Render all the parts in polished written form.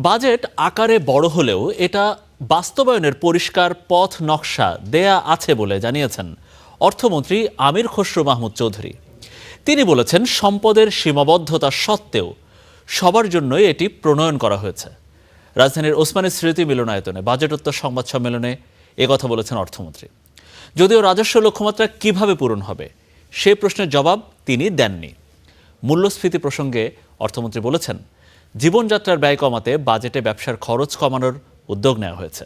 Budget আকারে বড় হলেও এটা বাস্তবায়নের পরিষ্কার পথ নকশা দেয়া আছে বলে জানিয়েছেন অর্থমন্ত্রী আমির খসরু মাহমুদ চৌধুরী। তিনি বলেছেন, সম্পদের সীমাবদ্ধতা সত্ত্বেও সবার জন্যই এটি প্রণয়ন করা হয়েছে। রাজধানীর ওসমানী স্মৃতি মিলনায়তনে বাজেটোত্তর সংবাদ সম্মেলনে একথা বলেছেন অর্থমন্ত্রী। যদিও রাজস্ব লক্ষ্যমাত্রা কিভাবে পূরণ হবে সে প্রশ্নের জবাব তিনি দেননি। মূল্যস্ফীতি প্রসঙ্গে অর্থমন্ত্রী বলেছেন, জীবনযাত্রার ব্যয় কমাতে বাজেটে ব্যবসার খরচ কমানোর উদ্যোগ নেওয়া হয়েছে।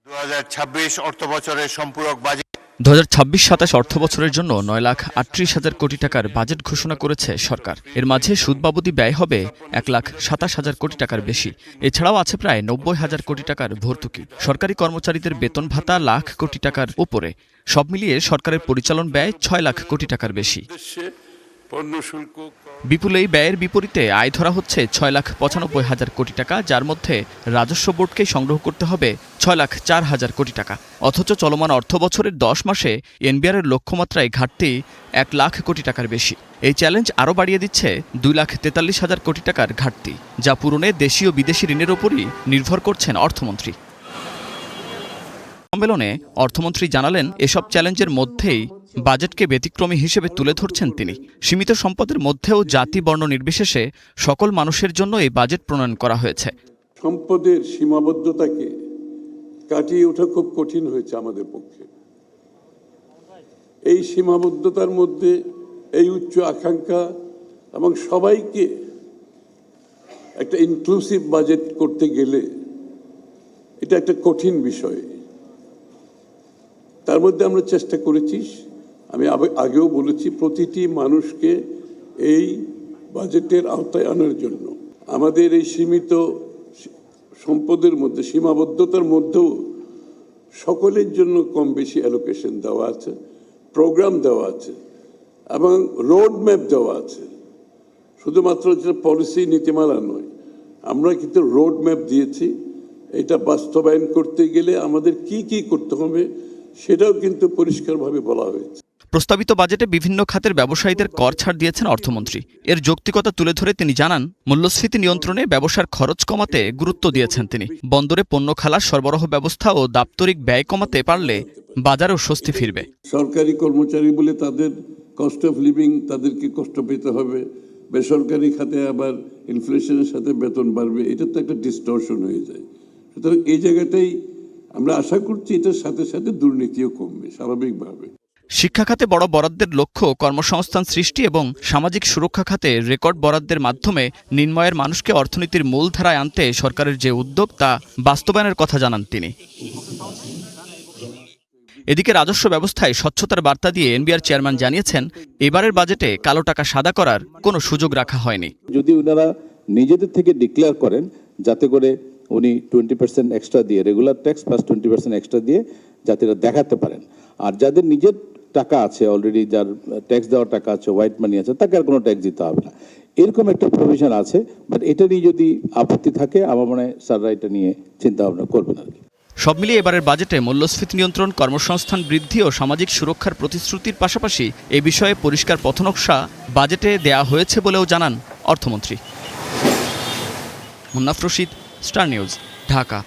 2026 অর্থবছরের সম্পূরক বাজেট 2026-27 অর্থবছরের জন্য 9,38,000 কোটি টাকার বাজেট ঘোষণা করেছে সরকার। এর মাঝে সুদ বাবদি ব্যয় হবে 1,27,000 কোটি টাকার বেশি। এছাড়াও আছে প্রায় 90,000 কোটি টাকার ভর্তুকি। সরকারি কর্মচারীদের বেতন ভাতা লাখ কোটি টাকার উপরে। সব মিলিয়ে সরকারের পরিচালন ব্যয় 6 লাখ কোটি টাকার বেশি। বিপুল এই ব্যয়ের বিপরীতে আয় ধরা হচ্ছে 6,95,000 কোটি টাকা, যার মধ্যে রাজস্ব বোর্ডকেই সংগ্রহ করতে হবে 6,04,000 কোটি টাকা। অথচ চলমান অর্থ বছরের 10 মাসে এনবিআরের লক্ষ্যমাত্রায় ঘাটতি 1 লাখ কোটি টাকার বেশি। এই চ্যালেঞ্জ আরও বাড়িয়ে দিচ্ছে 2,43,000 কোটি টাকার ঘাটতি, যা পূরণে দেশীয় বিদেশি ঋণের ওপরই নির্ভর করছেন অর্থমন্ত্রী। সম্মেলনে অর্থমন্ত্রী জানালেন, এসব চ্যালেঞ্জের মধ্যেই বাজেটকে ব্যতিক্রমী হিসেবে তুলে ধরছেন তিনি। সীমিত সম্পদের মধ্যেও জাতি বর্ণ নির্বিশেষে সকল মানুষের জন্য এই বাজেট প্রণয়ন করা হয়েছে। সম্পদের সীমাবদ্ধতাকে কাটিয়ে ওঠা খুব কঠিন হয়েছে আমাদের পক্ষে। এই সীমাবদ্ধতার মধ্যে এই উচ্চ আকাঙ্ক্ষা এবং সবাইকে একটা ইনক্লুসিভ বাজেট করতে গেলে এটা একটা কঠিন বিষয়। তার মধ্যে আমরা চেষ্টা করেছি, আমি আগেও বলেছি, প্রতিটি মানুষকে এই বাজেটের আওতায় আনার জন্য। আমাদের এই সীমিত সম্পদের মধ্যে, সীমাবদ্ধতার মধ্যেও সকলের জন্য কম বেশি অ্যালোকেশন দেওয়া আছে, প্রোগ্রাম দেওয়া আছে এবং রোড ম্যাপ দেওয়া আছে। শুধুমাত্র যেটা পলিসি নীতিমালা নয়, আমরা কিন্তু রোড ম্যাপ দিয়েছি। এটা বাস্তবায়ন করতে গেলে আমাদের কি কি করতে হবে সেটাও কিন্তু পরিষ্কারভাবে বলা হয়েছে। প্রস্তাবিত বাজেটে বিভিন্ন খাতের ব্যবসায়ীদের কর ছাড় দিয়েছেন অর্থমন্ত্রী। এর যৌক্তিকতা তুলে ধরে তিনি জানান, মূল্যস্ফীতি নিয়ন্ত্রণে ব্যবসার খরচ কমাতে গুরুত্ব দিয়েছেন তিনি। বন্দরে পণ্য খালাস সরবরাহ ব্যবস্থা ও দাপ্তরিক ব্যয় কমাতে পারলে বাজারেও স্বস্তি ফিরবে। সরকারি কর্মচারী বলে তাদের কস্ট অফ লিভিং, তাদেরকে কষ্ট পেতে হবে। বেসরকারি খাতে আবার ইনফ্লেশনের সাথে বেতন বাড়বে, এটা তো একটা ডিস্টরশন হয়ে যায়। সুতরাং এই জায়গাটাই আমরা আশা করছি এটার সাথে সাথে দুর্নীতিও কমবে স্বাভাবিকভাবে। শিক্ষা খাতে বড় বরাদ্দের লক্ষ্য কর্মসংস্থান সৃষ্টি এবং সামাজিক সুরক্ষা খাতে রেকর্ড বরাদ্দের মাধ্যমে নিম্নআয়ের মানুষকে অর্থনীতির মূলধারায় আনতে সরকারের যে উদ্যোগ তা বাস্তবায়নের কথা জানান তিনি। এদিকে রাজস্ব ব্যবস্থায় স্বচ্ছতার বার্তা দিয়ে এনবিআর চেয়ারম্যান জানিয়েছেন, এবারের বাজেটে কালো টাকা সাদা করার কোনো সুযোগ রাখা হয়নি। যদি ওনারা নিজেদের থেকে ডিক্লেয়ার করেন, যাতে করে উনি 20% এক্সট্রা দিয়ে, রেগুলার ট্যাক্স প্লাস 20% এক্সট্রা দিয়ে যাতে দেখাতে পারেন। আর যাদের নিজের টাকা আছে, অলরেডি যার ট্যাক্স দেওয়ার টাকা আছে, হোয়াইট মানি আছে, তাকে আর কোনো ট্যাক্স দিতে হবে না, এরকম একটা প্রভিশন আছে। বাট এটা নিয়ে যদি আপত্তি থাকে, আমার মনে হয় স্যাররা এটা নিয়ে চিন্তা ভাবনা করবেন আর কি। সব মিলিয়ে এবারের বাজেটে মূল্যস্ফীতি নিয়ন্ত্রণ, কর্মসংস্থান বৃদ্ধি ও সামাজিক সুরক্ষার প্রতিশ্রুতির পাশাপাশি এ বিষয়ে পরিষ্কার পথনকশা বাজেটে দেয়া হয়েছে বলেও জানান অর্থমন্ত্রী। Munnaf Rashid, star news, Dhaka.